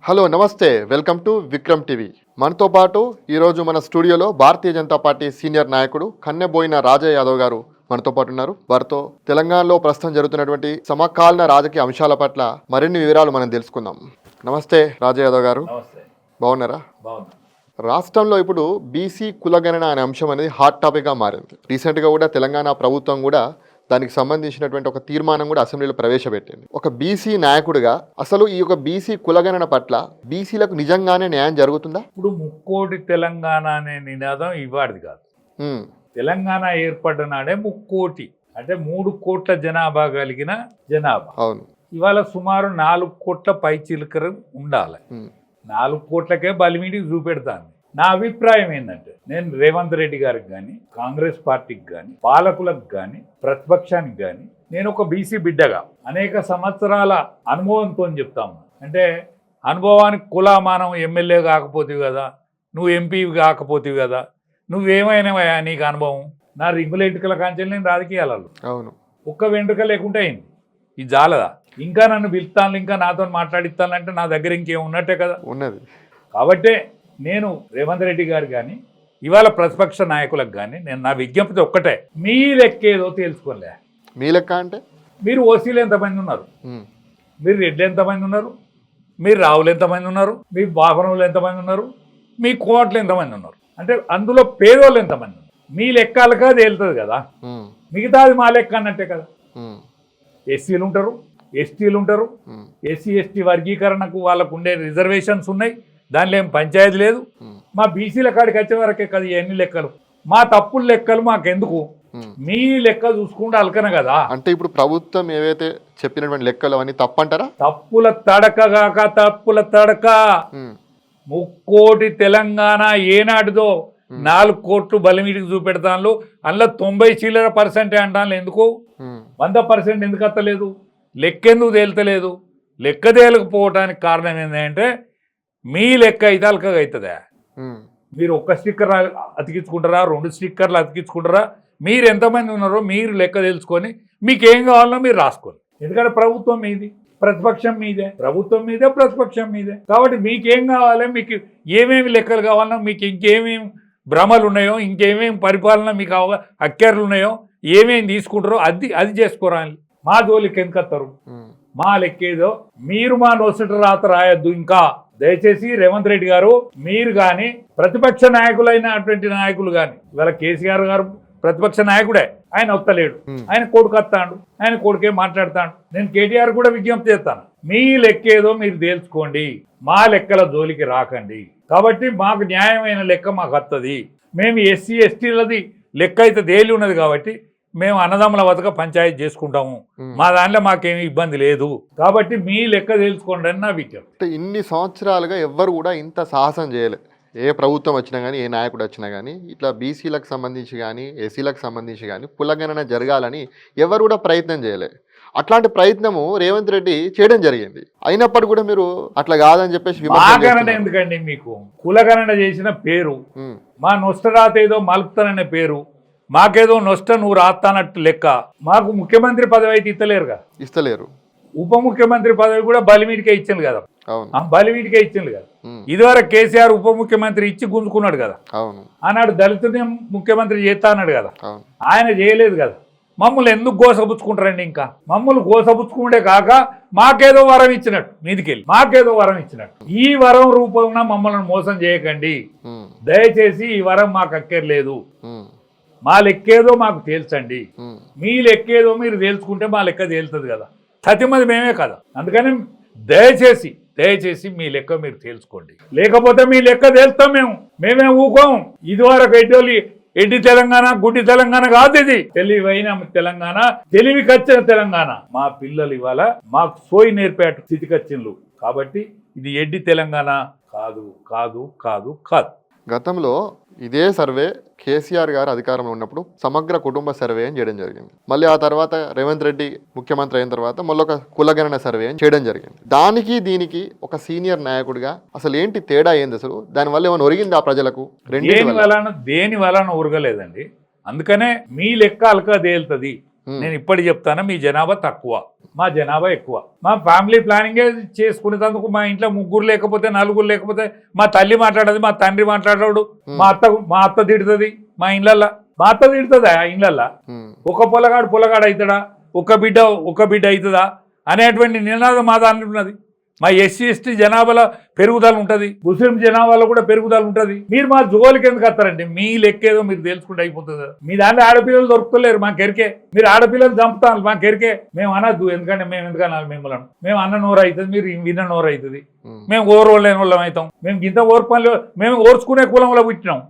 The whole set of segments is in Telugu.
హలో నమస్తే, వెల్కమ్ టు విక్రమ్ టీవీ. మనతో పాటు ఈరోజు మన స్టూడియోలో భారతీయ జనతా పార్టీ సీనియర్ నాయకుడు కన్నెబోయిన రాజయ్య యాదవ్ గారు మనతో పాటు ఉన్నారు. వారితో తెలంగాణలో ప్రస్తుతం జరుగుతున్నటువంటి సమకాలీన రాజకీయ అంశాల పట్ల మరిన్ని వివరాలు మనం తెలుసుకుందాం. నమస్తే రాజయ్య యాదవ్ గారు. నమస్తే. బాగున్నారా? బాగున్నా. రాష్ట్రంలో ఇప్పుడు బీసీ కులగణన అనే అంశం అనేది హాట్ టాపిక్గా మారింది. రీసెంట్గా కూడా తెలంగాణ ప్రభుత్వం కూడా దానికి సంబంధించినటువంటి ఒక తీర్మానం కూడా అసెంబ్లీలో ప్రవేశపెట్టింది. ఒక బీసీ నాయకుడిగా అసలు ఈ యొక్క బీసీ కులగణన పట్ల బీసీలకు నిజంగానే న్యాయం జరుగుతుందా? ఇప్పుడు ముక్కోటి తెలంగాణ అనే నినాదం ఇవాడిది కాదు. తెలంగాణ ఏర్పడ్డ నాడే ముక్కోటి అంటే 3 కోట్ల జనాభా కలిగిన జనాభా. అవును. ఇవాళ సుమారు 4 కోట్ల పైచిలుకరు ఉండాలి. 4 కోట్లకే బలిమిడికి చూపెడతాను. నా అభిప్రాయం ఏంటంటే, నేను రేవంత్ రెడ్డి గారికి కానీ, కాంగ్రెస్ పార్టీకి కానీ, పాలకులకు కానీ, ప్రతిపక్షానికి కానీ, నేను ఒక బీసీ బిడ్డగా అనేక సంవత్సరాల అనుభవంతో చెప్తాము. అంటే అనుభవానికి కులమానం ఎమ్మెల్యే కాకపోతేవి కదా, నువ్వు ఎంపీ కాకపోతేవి కదా, నువ్వేమైనావా నీకు అనుభవం? నా రింగుల ఎంటుకల కాంచెలు నేను రాజకీయాలలో అవును ఒక్క వెంట్రుక లేకుంటే అయింది. ఇది జాలదా? ఇంకా నన్ను పిలుస్తాను, ఇంకా నాతో మాట్లాడిస్తానంటే నా దగ్గర ఇంకేం ఉన్నట్టే కదా ఉన్నది. కాబట్టే నేను రేవంత్ రెడ్డి గారు కానీ, ఇవాళ ప్రతిపక్ష నాయకులకు కానీ నేను నా విజ్ఞప్తి ఒక్కటే, మీ లెక్కేదో తెలుసుకోలే. మీ లెక్క అంటే మీరు ఓసీలు ఎంతమంది ఉన్నారు, మీరు రెడ్లు ఎంతమంది ఉన్నారు, మీరు రావులు ఎంతమంది ఉన్నారు, మీ బాపనవులు ఎంతమంది ఉన్నారు, మీ కోట్లు ఎంతమంది ఉన్నారు, అంటే అందులో పేదోళ్ళు ఎంతమంది ఉన్నారు, మీ లెక్కలుగా తేలుతుంది కదా. మిగతాది మా లెక్క అన్నట్టే కదా. ఎస్సీలు ఉంటారు, ఎస్టీలు ఉంటారు, ఎస్సీ ఎస్టీ వర్గీకరణకు వాళ్ళకు ఉండే రిజర్వేషన్స్ ఉన్నాయి, దానిలో ఏం పంచాయతీ లేదు. మా బీసీల కాడికి వచ్చే వరకే కదా ఎన్ని లెక్కలు, మా తప్పుల లెక్కలు మాకెందుకు, మీ లెక్క చూసుకుంటే అలకన కదా. అంటే ఇప్పుడు ప్రభుత్వం ఏవైతే చెప్పినటువంటి లెక్కలు అవన్నీ తప్పంటారా? తప్పుల తడక ముక్కోటి తెలంగాణ ఏనాటిదో 4 కోట్లు బలిమిడికి చూపెడతాను. అందులో 90% అంటాను. ఎందుకు 100% ఎందుకు అత్తలేదు? లెక్కెందుకు తేలుతలేదు? లెక్క తేలకపోవటానికి కారణం ఏంటంటే, మీ లెక్క అయితే అలకగా అవుతుందా? మీరు ఒక్క స్టిక్కర్ అతికించుకుంటారా, 2 స్టిక్కర్లు అతికించుకుంటారా? మీరు ఎంతమంది ఉన్నారో మీరు లెక్క తెలుసుకొని మీకేం కావాలన్నా మీరు రాసుకోండి. ఎందుకంటే ప్రభుత్వం మీది, ప్రతిపక్షం మీదే, ప్రభుత్వం మీదే, ప్రతిపక్షం మీదే. కాబట్టి మీకేం కావాలి, మీకు ఏమేమి లెక్కలు కావాలన్నా, మీకు ఇంకేమేమి భ్రమలు ఉన్నాయో, ఇంకేమేమి పరిపాలన మీకు అక్కర్లు ఉన్నాయో, ఏమేమి తీసుకుంటారో అది చేసుకోరాలి. మా జోలికి ఎందుకు వస్తారు? మా లెక్కేదో మీరు మా నోసట రాత రాయొద్దు. ఇంకా దయచేసి రేవంత్ రెడ్డి గారు, మీరు కానీ ప్రతిపక్ష నాయకులైనటువంటి నాయకులు కానీ, ఇవాళ కేసీఆర్ గారు ప్రతిపక్ష నాయకుడే, ఆయన వస్తలేడు, ఆయన కొడుకు వస్తాడు, ఆయన కొడుకే మాట్లాడతాడు. నేను కేటీఆర్ కూడా విజ్ఞప్తి చేస్తాను, మీ లెక్కేదో మీరు తేల్చుకోండి, మా లెక్కల జోలికి రాకండి. కాబట్టి మాకు న్యాయమైన లెక్క మాకు వస్తుంది. మేము ఎస్సీ ఎస్టీలది లెక్క అయితే తేలి ఉన్నది కాబట్టి మేము అన్నదమ్ముల వద్దకు పంచాయతీ చేసుకుంటాము. మా దాంట్లో మాకేమీ ఇబ్బంది లేదు. కాబట్టి మీ లెక్క తెలుసుకోండి అని నా విజ్ఞప్తి. ఇన్ని సంవత్సరాలుగా ఎవ్వరు కూడా ఇంత సాహసం చేయలే. ఏ ప్రభుత్వం వచ్చినా కానీ, ఏ నాయకుడు వచ్చినా కానీ, ఇట్లా బీసీలకు సంబంధించి కానీ, ఎస్సీలకు సంబంధించి కానీ కులగణన జరగాలని ఎవరు కూడా ప్రయత్నం చేయలే. అట్లాంటి ప్రయత్నము రేవంత్ రెడ్డి చేయడం జరిగింది. అయినప్పుడు కూడా మీరు అట్లా కాదని చెప్పేసి కులగణన ఎందుకండి? మీకు కులగణన చేసిన పేరు, మా నొష్టరాత ఏదో మలుపుతాననే పేరు, మాకేదో నొష్ట నువ్వు రాస్తానట్టు లెక్క. మాకు ముఖ్యమంత్రి పదవి అయితే ఇస్తలేరు. ఉప ముఖ్యమంత్రి పదవి కూడా బలిమీడికే ఇచ్చింది కదా, బలిమీడికే ఇచ్చింది కదా. ఇదివరకు కేసీఆర్ ఉప ముఖ్యమంత్రి ఇచ్చి గుంజుకున్నాడు కదా, ఆనాడు దళితుని ముఖ్యమంత్రి చేస్తా అన్నాడు కదా, ఆయన చేయలేదు కదా. మమ్మల్ని ఎందుకు గోసపుచ్చుకుంటారండి? ఇంకా మమ్మల్ని గోసపుచ్చుకుంటే కాక మాకేదో వరం ఇచ్చినట్టు, మీదికెళ్ళి మాకేదో వరం ఇచ్చినట్టు. ఈ వరం రూపంలో మమ్మల్ని మోసం చేయకండి దయచేసి. ఈ వరం మాకు అక్కర్లేదు. మా లెక్కేదో మాకు తేల్చండి. మీ లెక్కేదో మీరు తేల్చుకుంటే మా లెక్క తేలుతుంది కదా. సత్యమది మేమే కదా. అందుకని దయచేసి మీ లెక్క మీరు తేల్చుకోండి. లేకపోతే మీ లెక్క తేల్స్తాం మేమే ఊకోం. ఇదివరకు ఎడ్డి తెలంగాణ, గుడ్డి తెలంగాణ కాదు ఇది. తెలివైన తెలంగాణ, తెలివికొచ్చిన తెలంగాణ. మా పిల్లలు ఇవాళ మాకు సోయి నేర్పేట స్థితికొచ్చిండ్రు. కాబట్టి ఇది ఎడ్డి తెలంగాణ కాదు కాదు కాదు కాదు. గతంలో ఇదే సర్వే కేసీఆర్ గారు అధికారంలో ఉన్నప్పుడు సమగ్ర కుటుంబ సర్వే అని చేయడం జరిగింది. మళ్ళీ ఆ తర్వాత రేవంత్ రెడ్డి ముఖ్యమంత్రి అయిన తర్వాత మళ్ళీ ఒక కులగణన సర్వే అని చేయడం జరిగింది. దానికి దీనికి ఒక సీనియర్ నాయకుడిగా అసలు ఏంటి తేడా ఏంది? అసలు దానివల్ల ఏమైనా ఒరిగింది ఆ ప్రజలకు? దేని వలన ఉరగలేదండి. అందుకనే మీ లెక్క అలక తేలుతుంది. నేను ఇప్పటికి చెప్తాను, మీ జనాభా తక్కువ, మా జనాభా ఎక్కువ. మా ఫ్యామిలీ ప్లానింగే చేసుకునేందుకు మా ఇంట్లో 3 లేకపోతే 4 లేకపోతే మా తల్లి మాట్లాడదు, మా తండ్రి మాట్లాడాడు, మా అత్త తిడుతుంది మా ఇళ్ళల్లో. మా అత్త తిడుతుందా ఇళ్ళల్లో? ఒక పొలగాడు అవుతాడా, ఒక బిడ్డ అవుతుందా అనేటువంటి నినాదం మా దాంట్లో ఉన్నది. మా ఎస్సీ ఎస్టీ జనాభాలో పెరుగుదల ఉంటుంది, ముస్లిం జనాభాలో కూడా పెరుగుదల ఉంటుంది. మీరు మా జోలికి ఎందుకు వస్తారండి? మీ లెక్కేదో మీరు తెలుసుకుంటే అయిపోతుంది. మీ దాంట్లో ఆడపిల్లలు దొరుకుతలేరు, మా కెరికే. మీరు ఆడపిల్లలు చంపుతాను, మా కెరికే. మేము అనద్దు, ఎందుకంటే మేము ఎందుకనాలి మిమ్మల్ని? మేము అన్న నోరు అవుతుంది, మీరు విన్న నోరు అవుతుంది. మేము ఓర్వలేని వాళ్ళం అవుతాం. మేము ఇంత ఓర్పంలో మేము ఓర్చుకునే కులంలో పుట్టినాం.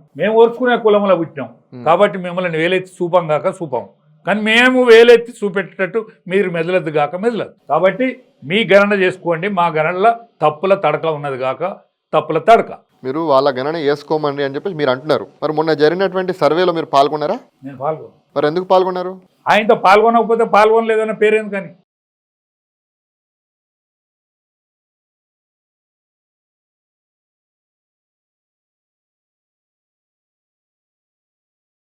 కాబట్టి మిమ్మల్ని వేలెత్తి చూపం కాక చూపం, కానీ మేము వేలెత్తి చూపెట్టేటట్టు మీరు మెదలద్దు కాక మెదలదు. కాబట్టి మీ గణన చేసుకోండి, మా గణనలో తప్పుల తడక ఉన్నది కాక తప్పుల తడక. మీరు వాళ్ళ గణన వేసుకోమండి అని చెప్పేసి మీరు అంటున్నారు. మరి మొన్న జరిగినటువంటి సర్వేలో మీరు పాల్గొన్నారా? నేను పాల్గొన్నాను. మరి ఎందుకు పాల్గొన్నారు? ఆయనతో పాల్గొనకపోతే పాల్గొనలేదన్న పేరు ఎందుకని?